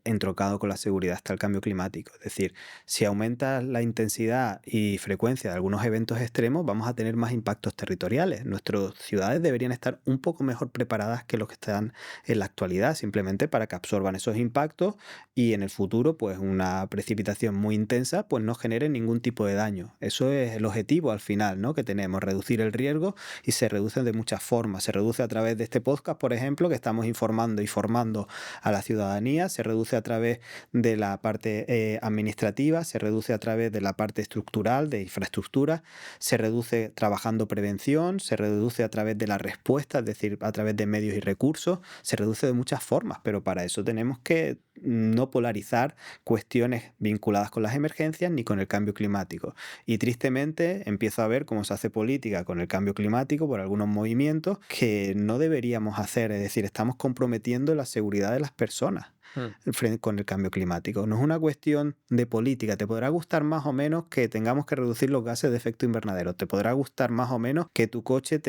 entroncado con la seguridad está el cambio climático. Es decir, si aumenta la intensidad y frecuencia de algunos eventos extremos, vamos a tener más impactos territoriales. Nuestras ciudades deberían estar un poco mejor preparadas que los que están en la actualidad, simplemente para que absorban esos impactos, y en el futuro, pues una precipitación muy intensa pues no genere ningún tipo de daño. Eso es el objetivo al final, ¿no?, que tenemos, reducir el riesgo, y se reduce de muchas formas. Se reduce a través de este podcast, por ejemplo, que estamos informando y formando a la ciudadanía, se reduce a través de la parte administrativa, se reduce a través de la parte estructural, de infraestructura, se reduce trabajando prevención, se reduce a través de la respuesta, es decir, a través de medios y recursos, se reduce de muchas formas, pero para eso tenemos que no polarizar cuestiones vinculadas con las emergencias ni con el cambio climático. Y tristemente empiezo a ver cómo se hace política con el cambio climático por algunos movimientos que no deberíamos hacer. Es decir, estamos comprometiendo la seguridad de las personas Mm. con el cambio climático. No es una cuestión de política. Te podrá gustar más o menos que tengamos que reducir los gases de efecto invernadero. Te podrá gustar más o menos que tu coche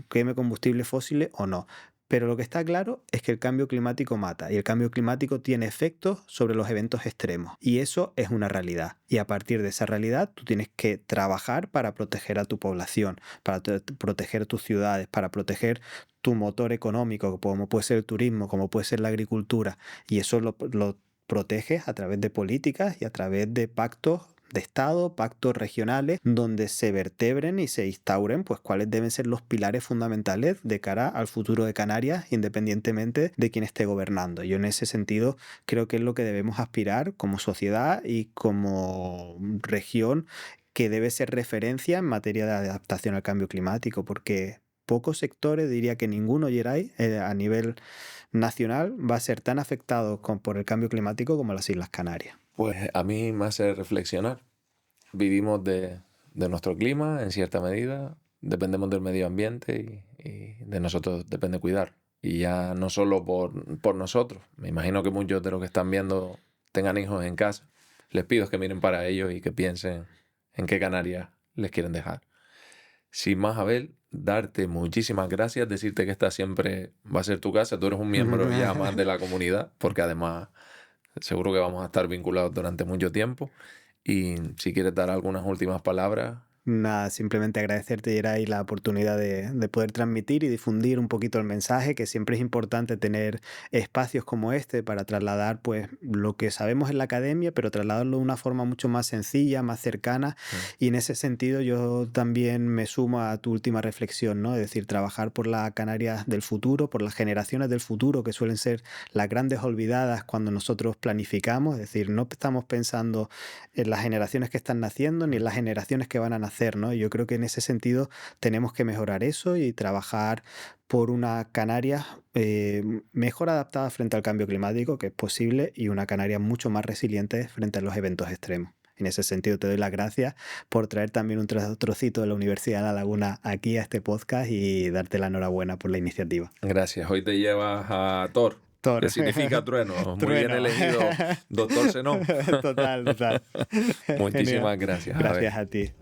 queme combustibles fósiles o no. Pero lo que está claro es que el cambio climático mata y el cambio climático tiene efectos sobre los eventos extremos. Y eso es una realidad. Y a partir de esa realidad tú tienes que trabajar para proteger a tu población, para proteger tus ciudades, para proteger tu motor económico, como puede ser el turismo, como puede ser la agricultura. Y eso lo proteges a través de políticas y a través de pactos de Estado, pactos regionales, donde se vertebren y se instauren pues cuáles deben ser los pilares fundamentales de cara al futuro de Canarias, independientemente de quién esté gobernando. Yo en ese sentido creo que es lo que debemos aspirar como sociedad y como región, que debe ser referencia en materia de adaptación al cambio climático, porque pocos sectores, diría que ninguno, Geray, a nivel nacional va a ser tan afectado por el cambio climático como las Islas Canarias. Pues a mí me hace reflexionar. Vivimos de nuestro clima en cierta medida, dependemos del medio ambiente y de nosotros depende cuidar. Y ya no solo por nosotros, me imagino que muchos de los que están viendo tengan hijos en casa. Les pido que miren para ellos y que piensen en qué Canarias les quieren dejar. Sin más, Abel, darte muchísimas gracias, decirte que esta siempre va a ser tu casa. Tú eres un miembro ya más de la comunidad, porque además seguro que vamos a estar vinculados durante mucho tiempo. Y si quieres dar algunas últimas palabras. Nada, simplemente agradecerte, Geray, la oportunidad de poder transmitir y difundir un poquito el mensaje, que siempre es importante tener espacios como este para trasladar pues lo que sabemos en la academia, pero trasladarlo de una forma mucho más sencilla, más cercana. Y en ese sentido yo también me sumo a tu última reflexión, ¿no? Es decir, trabajar por las Canarias del futuro, por las generaciones del futuro, que suelen ser las grandes olvidadas cuando nosotros planificamos. Es decir, no estamos pensando en las generaciones que están naciendo ni en las generaciones que van a nacer, ¿no? Yo creo que en ese sentido tenemos que mejorar eso y trabajar por una Canarias mejor adaptada frente al cambio climático, que es posible, y una Canarias mucho más resiliente frente a los eventos extremos. En ese sentido te doy las gracias por traer también un trocito de la Universidad de La Laguna aquí a este podcast y darte la enhorabuena por la iniciativa. Gracias. Hoy te llevas a Thor. Thor. Que significa trueno. Muy bien Trueno. elegido, doctor Zenón. Total. Muchísimas gracias. Gracias a ti.